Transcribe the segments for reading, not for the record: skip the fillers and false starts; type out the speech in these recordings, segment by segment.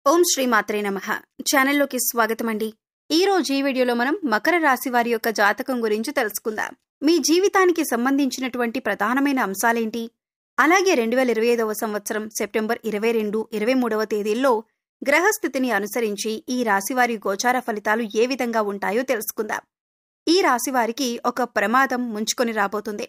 ఓం శ్రీ మాత్రే నమః. ఛానల్లోకి స్వాగతమండి. ఈ రోజు ఈ వీడియోలో మనం మకర రాశి వారి యొక్క జాతకం గురించి తెలుసుకుందాం. మీ జీవితానికి సంబంధించినటువంటి ప్రధానమైన అంశాలేంటి, అలాగే 2025వ సంవత్సరం సెప్టెంబర్ 22, 23వ తేదీల్లో గ్రహస్థితిని అనుసరించి ఈ రాశివారి గోచార ఫలితాలు ఏ విధంగా ఉంటాయో తెలుసుకుందాం. ఈ రాశివారికి ఒక ప్రమాదం ముంచుకొని రాబోతుంది.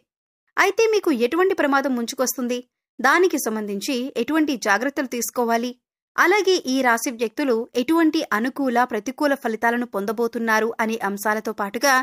అయితే మీకు ఎటువంటి ప్రమాదం ముంచుకొస్తుంది, దానికి సంబంధించి ఎటువంటి జాగ్రత్తలు తీసుకోవాలి, అలాగే ఈ రాశి వ్యక్తులు ఎటువంటి అనుకూల ప్రతికూల ఫలితాలను పొందబోతున్నారు అనే అంశాలతో పాటుగా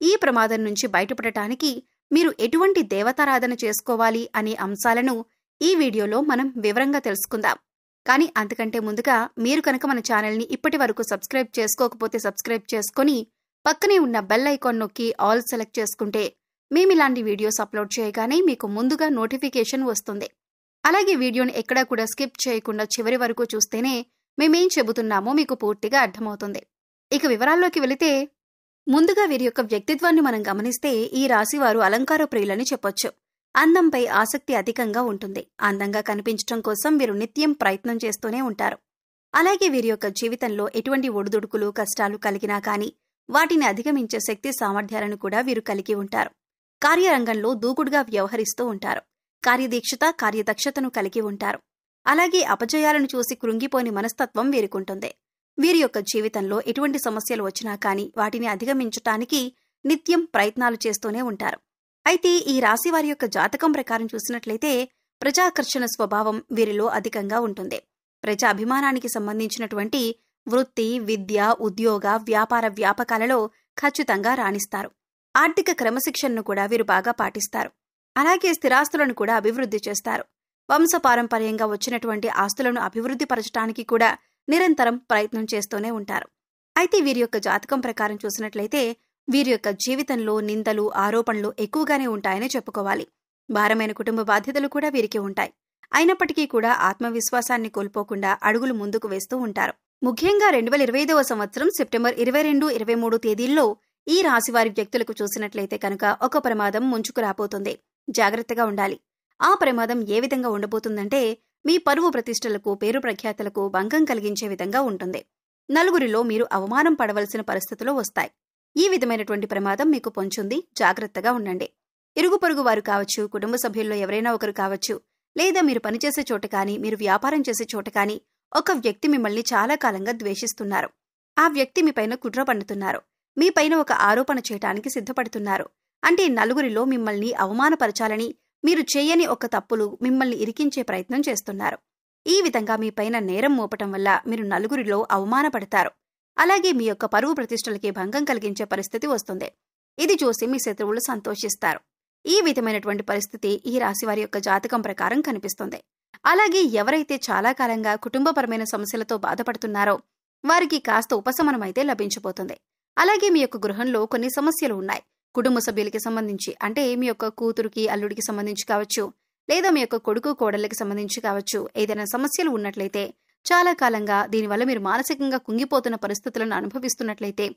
ఈ ప్రమాదం నుంచి బయటపడటానికి మీరు ఎటువంటి దేవతారాధన చేసుకోవాలి అనే అంశాలను ఈ వీడియోలో మనం వివరంగా తెలుసుకుందాం. కానీ అంతకంటే ముందుగా మీరు కనుక మన ఛానల్ని ఇప్పటి వరకు సబ్స్క్రైబ్ చేసుకోకపోతే సబ్స్క్రైబ్ చేసుకొని పక్కనే ఉన్న బెల్ ఐకాన్ నొక్కి ఆల్ సెలెక్ట్ చేసుకుంటే మేమిలాంటి వీడియోస్ అప్లోడ్ చేయగానే మీకు ముందుగా నోటిఫికేషన్ వస్తుంది. అలాగే వీడియోని ఎక్కడా కూడా స్కిప్ చేయకుండా చివరి వరకు చూస్తేనే మేమేం చెబుతున్నామో మీకు పూర్తిగా అర్థమవుతుంది. ఇక వివరాల్లోకి వెళితే ముందుగా వీరి యొక్క వ్యక్తిత్వాన్ని మనం గమనిస్తే ఈ రాశివారు అలంకార ప్రియులని చెప్పొచ్చు. అందంపై ఆసక్తి అధికంగా ఉంటుంది. అందంగా కనిపించడం కోసం వీరు నిత్యం ప్రయత్నం చేస్తూనే ఉంటారు. అలాగే వీరి యొక్క జీవితంలో ఎటువంటి ఒడిదుడుకులు కష్టాలు కలిగినా కానీ వాటిని అధిగమించే శక్తి సామర్థ్యాలను కూడా వీరు కలిగి ఉంటారు. కార్యరంగంలో దూకుడుగా వ్యవహరిస్తూ ఉంటారు. కార్యదీక్షత కార్యదక్షతను కలిగి ఉంటారు. అలాగే అపజయాలను చూసి కృంగిపోని మనస్తత్వం వీరికుంటుంది. వీరి యొక్క జీవితంలో ఎటువంటి సమస్యలు వచ్చినా కానీ వాటిని అధిగమించటానికి నిత్యం ప్రయత్నాలు చేస్తూనే ఉంటారు. అయితే ఈ రాశి వారి యొక్క జాతకం ప్రకారం చూసినట్లయితే ప్రజాకర్షణ స్వభావం వీరిలో అధికంగా ఉంటుంది. ప్రజా అభిమానానికి సంబంధించినటువంటి వృత్తి, విద్య, ఉద్యోగ, వ్యాపార వ్యాపకాలలో ఖచ్చితంగా రాణిస్తారు. ఆర్థిక క్రమశిక్షణను కూడా వీరు బాగా పాటిస్తారు. అలాగే స్థిరాస్తులను కూడా అభివృద్ధి చేస్తారు. వంశపారంపర్యంగా వచ్చినటువంటి ఆస్తులను అభివృద్ధి పరచడానికి కూడా నిరంతరం ప్రయత్నం చేస్తూనే ఉంటారు. అయితే వీరి యొక్క జాతకం ప్రకారం చూసినట్లయితే వీరి యొక్క జీవితంలో నిందలు, ఆరోపణలు ఎక్కువగానే ఉంటాయని చెప్పుకోవాలి. భారమైన కుటుంబ బాధ్యతలు కూడా వీరికి ఉంటాయి. అయినప్పటికీ కూడా ఆత్మవిశ్వాసాన్ని కోల్పోకుండా అడుగులు ముందుకు వేస్తూ ఉంటారు. ముఖ్యంగా 2025వ సంవత్సరం సెప్టెంబర్ 22, 23 తేదీల్లో ఈ రాశివారి వ్యక్తులకు చూసినట్లయితే కనుక ఒక ప్రమాదం ముంచుకు రాబోతుంది. జాగ్రత్తగా ఉండాలి. ఆ ప్రమాదం ఏ విధంగా ఉండబోతుందంటే మీ పరువు ప్రతిష్టలకు, పేరు ప్రఖ్యాతలకు భంగం కలిగించే విధంగా ఉంటుంది. నలుగురిలో మీరు అవమానం పడవలసిన పరిస్థితులు వస్తాయి. ఈ విధమైనటువంటి ప్రమాదం మీకు పొంచుంది. జాగ్రత్తగా ఉండండి. ఇరుగు పొరుగు వారు కావచ్చు, కుటుంబ సభ్యుల్లో ఎవరైనా ఒకరు కావచ్చు, లేదా మీరు పనిచేసే చోట కానీ మీరు వ్యాపారం చేసే చోట కానీ ఒక వ్యక్తి మిమ్మల్ని చాలా కాలంగా ద్వేషిస్తున్నారు. ఆ వ్యక్తి మీపైన కుట్ర పన్నుతున్నారు. మీపైన ఒక ఆరోపణ చేయటానికి సిద్ధపడుతున్నారు. అంటే నలుగురిలో మిమ్మల్ని అవమానపరచాలని మీరు చేయని ఒక తప్పులు మిమ్మల్ని ఇరికించే ప్రయత్నం చేస్తున్నారు. ఈ విధంగా మీపైన నేరం మోపటం వల్ల మీరు నలుగురిలో అవమానపడతారు. అలాగే మీ యొక్క పరువు ప్రతిష్టలకి భంగం కలిగించే పరిస్థితి వస్తుంది. ఇది చూసి మీ శత్రువులు సంతోషిస్తారు. ఈ విధమైనటువంటి పరిస్థితి ఈ రాశివారి యొక్క జాతకం ప్రకారం కనిపిస్తుంది. అలాగే ఎవరైతే చాలా కాలంగా కుటుంబపరమైన సమస్యలతో బాధపడుతున్నారో వారికి కాస్త ఉపశమనం అయితే లభించబోతుంది. అలాగే మీ యొక్క గృహంలో కొన్ని సమస్యలు ఉన్నాయి. కుటుంబ సభ్యులకి సంబంధించి, అంటే మీ యొక్క కూతురుకి, అల్లుడికి సంబంధించి కావచ్చు, లేదా మీ యొక్క కొడుకు కోడళ్ళకి సంబంధించి కావచ్చు, ఏదైనా సమస్యలు ఉన్నట్లయితే చాలా కాలంగా దీనివల్ల మీరు మానసికంగా కుంగిపోతున్న పరిస్థితులను అనుభవిస్తున్నట్లయితే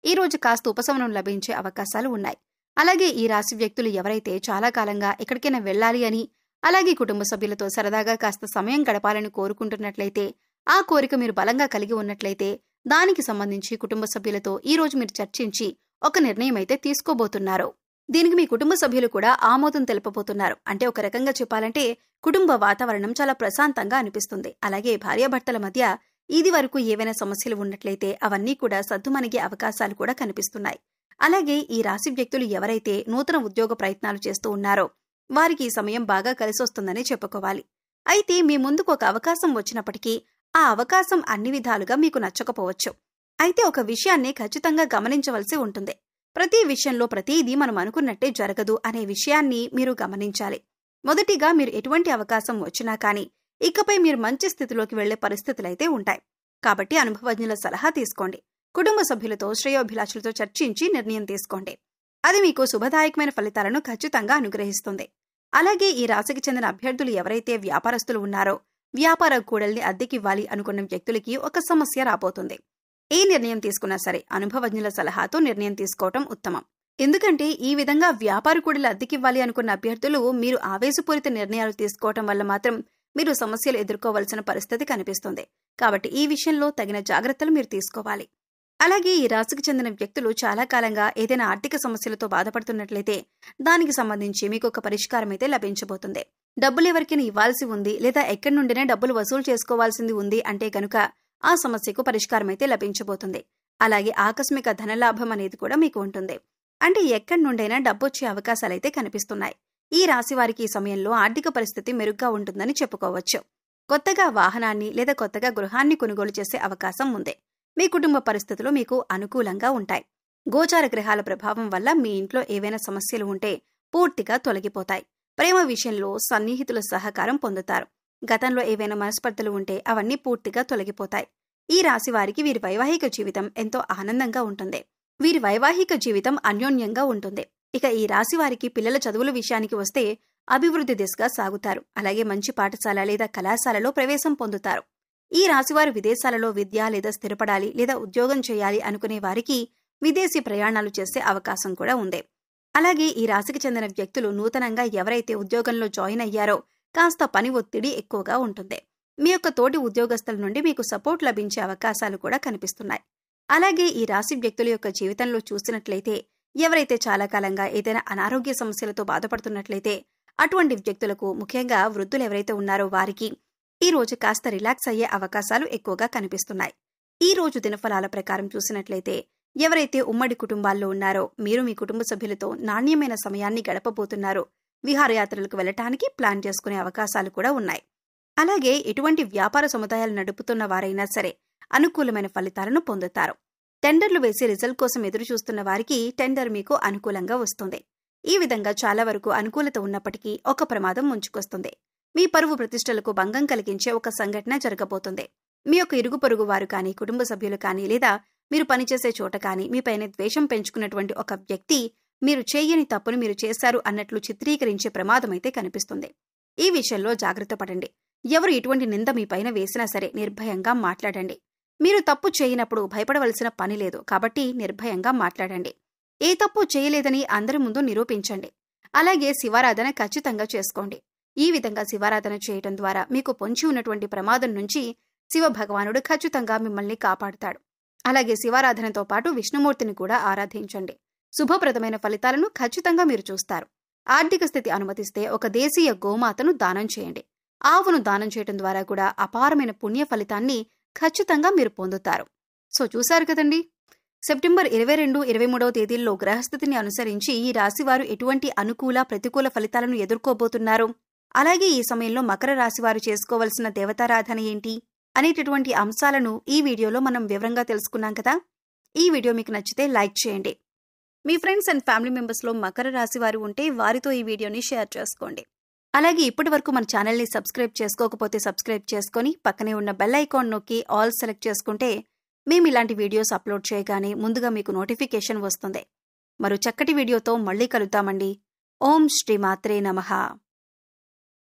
ఈ రోజు కాస్త ఉపశమనం లభించే అవకాశాలు ఉన్నాయి. అలాగే ఈ రాశి వ్యక్తులు ఎవరైతే చాలా కాలంగా ఎక్కడికైనా వెళ్ళాలి అని, అలాగే కుటుంబ సభ్యులతో సరదాగా కాస్త సమయం గడపాలని కోరుకుంటున్నట్లయితే, ఆ కోరిక మీరు బలంగా కలిగి ఉన్నట్లయితే దానికి సంబంధించి కుటుంబ సభ్యులతో ఈ రోజు మీరు చర్చించి ఒక నిర్ణయం అయితే తీసుకోబోతున్నారు. దీనికి మీ కుటుంబ సభ్యులు కూడా ఆమోదం తెలుపబోతున్నారు. అంటే ఒక రకంగా చెప్పాలంటే కుటుంబ వాతావరణం చాలా ప్రశాంతంగా అనిపిస్తుంది. అలాగే భార్యాభర్తల మధ్య ఇది వరకు ఏవైనా సమస్యలు ఉన్నట్లయితే అవన్నీ కూడా సద్దుమణిగే అవకాశాలు కూడా కనిపిస్తున్నాయి. అలాగే ఈ రాశి వ్యక్తులు ఎవరైతే నూతన ఉద్యోగ ప్రయత్నాలు చేస్తూ ఉన్నారో వారికి ఈ సమయం బాగా కలిసొస్తుందని చెప్పుకోవాలి. అయితే మీ ముందుకు ఒక అవకాశం వచ్చినప్పటికీ ఆ అవకాశం అన్ని విధాలుగా మీకు నచ్చకపోవచ్చు. అయితే ఒక విషయాన్ని ఖచ్చితంగా గమనించవలసి ఉంటుంది. ప్రతి విషయంలో ప్రతిదీ మనం అనుకున్నట్టే జరగదు అనే విషయాన్ని మీరు గమనించాలి. మొదటిగా మీరు ఎటువంటి అవకాశం వచ్చినా కానీ ఇకపై మీరు మంచి స్థితిలోకి వెళ్లే పరిస్థితులైతే ఉంటాయి. కాబట్టి అనుభవజ్ఞుల సలహా తీసుకోండి. కుటుంబ సభ్యులతో, శ్రేయోభిలాషులతో చర్చించి నిర్ణయం తీసుకోండి. అది మీకు శుభదాయకమైన ఫలితాలను ఖచ్చితంగా అనుగ్రహిస్తుంది. అలాగే ఈ రాశికి చెందిన అభ్యర్థులు ఎవరైతే వ్యాపారస్తులు ఉన్నారో వ్యాపార కూడల్ని అద్దెకివ్వాలి అనుకున్న వ్యక్తులకి ఒక సమస్య రాబోతుంది. ఏ నిర్ణయం తీసుకున్నా సరే అనుభవజ్ఞుల సలహాతో నిర్ణయం తీసుకోవటం ఉత్తమం. ఎందుకంటే ఈ విధంగా వ్యాపార కూడలు అద్దెకివ్వాలి అనుకున్న అభ్యర్థులు మీరు ఆవేశపూరిత నిర్ణయాలు తీసుకోవటం వల్ల మాత్రం మీరు సమస్యలు ఎదుర్కోవలసిన పరిస్థితి కనిపిస్తుంది. కాబట్టి ఈ విషయంలో తగిన జాగ్రత్తలు మీరు తీసుకోవాలి. అలాగే ఈ రాశికి చెందిన వ్యక్తులు చాలా కాలంగా ఏదైనా ఆర్థిక సమస్యలతో బాధపడుతున్నట్లయితే దానికి సంబంధించి మీకు ఒక పరిష్కారం అయితే లభించబోతుంది. డబ్బులు ఎవరికైనా ఇవ్వాల్సి ఉంది లేదా ఎక్కడి నుండినే డబ్బులు వసూలు చేసుకోవాల్సింది ఉంది అంటే కనుక ఆ సమస్యకు పరిష్కారం అయితే లభించబోతుంది. అలాగే ఆకస్మిక ధనలాభం అనేది కూడా మీకు ఉంటుంది. అంటే ఎక్కడి నుండైనా డబ్బొచ్చే అవకాశాలైతే కనిపిస్తున్నాయి. ఈ రాశి వారికి ఈ సమయంలో ఆర్థిక పరిస్థితి మెరుగ్గా ఉంటుందని చెప్పుకోవచ్చు. కొత్తగా వాహనాన్ని లేదా కొత్తగా గృహాన్ని కొనుగోలు చేసే అవకాశం ఉంది. మీ కుటుంబ పరిస్థితులు మీకు అనుకూలంగా ఉంటాయి. గోచార గ్రహాల ప్రభావం వల్ల మీ ఇంట్లో ఏవైనా సమస్యలు ఉంటే పూర్తిగా తొలగిపోతాయి. ప్రేమ విషయంలో సన్నిహితుల సహకారం పొందుతారు. గతంలో ఏవైనా మనస్పర్ధలు ఉంటే అవన్నీ పూర్తిగా తొలగిపోతాయి. ఈ రాశి వారికి వీరి వైవాహిక జీవితం ఎంతో ఆనందంగా ఉంటుంది. వీరి వైవాహిక జీవితం అన్యోన్యంగా ఉంటుంది. ఇక ఈ రాశి వారికి పిల్లల చదువుల విషయానికి వస్తే అభివృద్ధి దిశగా సాగుతారు. అలాగే మంచి పాఠశాల లేదా కళాశాలలో ప్రవేశం పొందుతారు. ఈ రాశివారు విదేశాలలో విద్య లేదా స్థిరపడాలి లేదా ఉద్యోగం చేయాలి అనుకునే వారికి విదేశీ ప్రయాణాలు చేసే అవకాశం కూడా ఉంది. అలాగే ఈ రాశికి చెందిన వ్యక్తులు నూతనంగా ఎవరైతే ఉద్యోగంలో జాయిన్ అయ్యారో కాస్త పని ఒత్తిడి ఎక్కువగా ఉంటుంది. మీ యొక్క తోటి ఉద్యోగస్తుల నుండి మీకు సపోర్ట్ లభించే అవకాశాలు కూడా కనిపిస్తున్నాయి. అలాగే ఈ రాశి వ్యక్తుల యొక్క జీవితంలో చూసినట్లయితే ఎవరైతే చాలా కాలంగా ఏదైనా అనారోగ్య సమస్యలతో బాధపడుతున్నట్లయితే అటువంటి వ్యక్తులకు, ముఖ్యంగా వృద్ధులు ఎవరైతే ఉన్నారో వారికి ఈ రోజు కాస్త రిలాక్స్ అయ్యే అవకాశాలు ఎక్కువగా కనిపిస్తున్నాయి. ఈ రోజు దినఫలాల ప్రకారం చూసినట్లయితే ఎవరైతే ఉమ్మడి కుటుంబాల్లో ఉన్నారో మీరు మీ కుటుంబ సభ్యులతో నాణ్యమైన సమయాన్ని గడపబోతున్నారో విహారయాత్రలకు వెళ్లటానికి ప్లాన్ చేసుకునే అవకాశాలు కూడా ఉన్నాయి. అలాగే ఎటువంటి వ్యాపార సముదాయాలు నడుపుతున్న వారైనా సరే అనుకూలమైన ఫలితాలను పొందుతారు. టెండర్లు వేసి రిజల్ట్ కోసం ఎదురు చూస్తున్న వారికి టెండర్ మీకు అనుకూలంగా వస్తుంది. ఈ విధంగా చాలా వరకు అనుకూలత ఉన్నప్పటికీ ఒక ప్రమాదం ముంచుకొస్తుంది. మీ పరువు ప్రతిష్టలకు భంగం కలిగించే ఒక సంఘటన జరగబోతుంది. మీ యొక్క ఇరుగు పొరుగు వారు కానీ, కుటుంబ సభ్యులు కానీ, లేదా మీరు పనిచేసే చోట కానీ మీపైన ద్వేషం పెంచుకున్నటువంటి ఒక వ్యక్తి మీరు చేయని తప్పును మీరు చేశారు అన్నట్లు చిత్రీకరించే ప్రమాదమైతే కనిపిస్తుంది. ఈ విషయంలో జాగ్రత్త పడండి. ఎవరు ఎటువంటి నింద మీపైన వేసినా సరే నిర్భయంగా మాట్లాడండి. మీరు తప్పు చేయనప్పుడు భయపడవలసిన పని లేదు. కాబట్టి నిర్భయంగా మాట్లాడండి. ఏ తప్పు చేయలేదని అందరి ముందు నిరూపించండి. అలాగే శివారాధన ఖచ్చితంగా చేసుకోండి. ఈ విధంగా శివారాధన చేయటం ద్వారా మీకు పొంచి ఉన్నటువంటి ప్రమాదం నుంచి శివ భగవానుడు ఖచ్చితంగా మిమ్మల్ని కాపాడుతాడు. అలాగే శివారాధనతో పాటు విష్ణుమూర్తిని కూడా ఆరాధించండి. శుభప్రదమైన ఫలితాలను ఖచ్చితంగా మీరు చూస్తారు. ఆర్థిక స్థితి అనుమతిస్తే ఒక దేశీయ గోమాతను దానం చేయండి. ఆవును దానం చేయడం ద్వారా కూడా అపారమైన పుణ్య ఫలితాన్ని ఖచ్చితంగా మీరు పొందుతారు. సో చూశారు కదండి, సెప్టెంబర్ 22, 23 తేదీల్లో గ్రహస్థితిని అనుసరించి ఈ రాశివారు ఎటువంటి అనుకూల, ప్రతికూల ఫలితాలను ఎదుర్కోబోతున్నారు, అలాగే ఈ సమయంలో మకర రాశివారు చేసుకోవలసిన దేవతారాధన ఏంటి అనేటటువంటి అంశాలను ఈ వీడియోలో మనం వివరంగా తెలుసుకున్నాం కదా. ఈ వీడియో మీకు నచ్చితే లైక్ చేయండి. మీ ఫ్రెండ్స్ అండ్ ఫ్యామిలీ మెంబర్స్లో మకర రాశి వారు ఉంటే వారితో ఈ వీడియోని షేర్ చేసుకోండి. అలాగే ఇప్పటి వరకు మన ఛానల్ని సబ్స్క్రైబ్ చేసుకోకపోతే సబ్స్క్రైబ్ చేసుకొని పక్కనే ఉన్న బెల్ ఐకాన్ నొక్కి ఆల్ సెలెక్ట్ చేసుకుంటే మేము ఇలాంటి వీడియోస్ అప్లోడ్ చేయగానే ముందుగా మీకు నోటిఫికేషన్ వస్తుంది. మరో చక్కటి వీడియోతో మళ్ళీ కలుద్దామండి. ఓం శ్రీ మాత్రే నమః.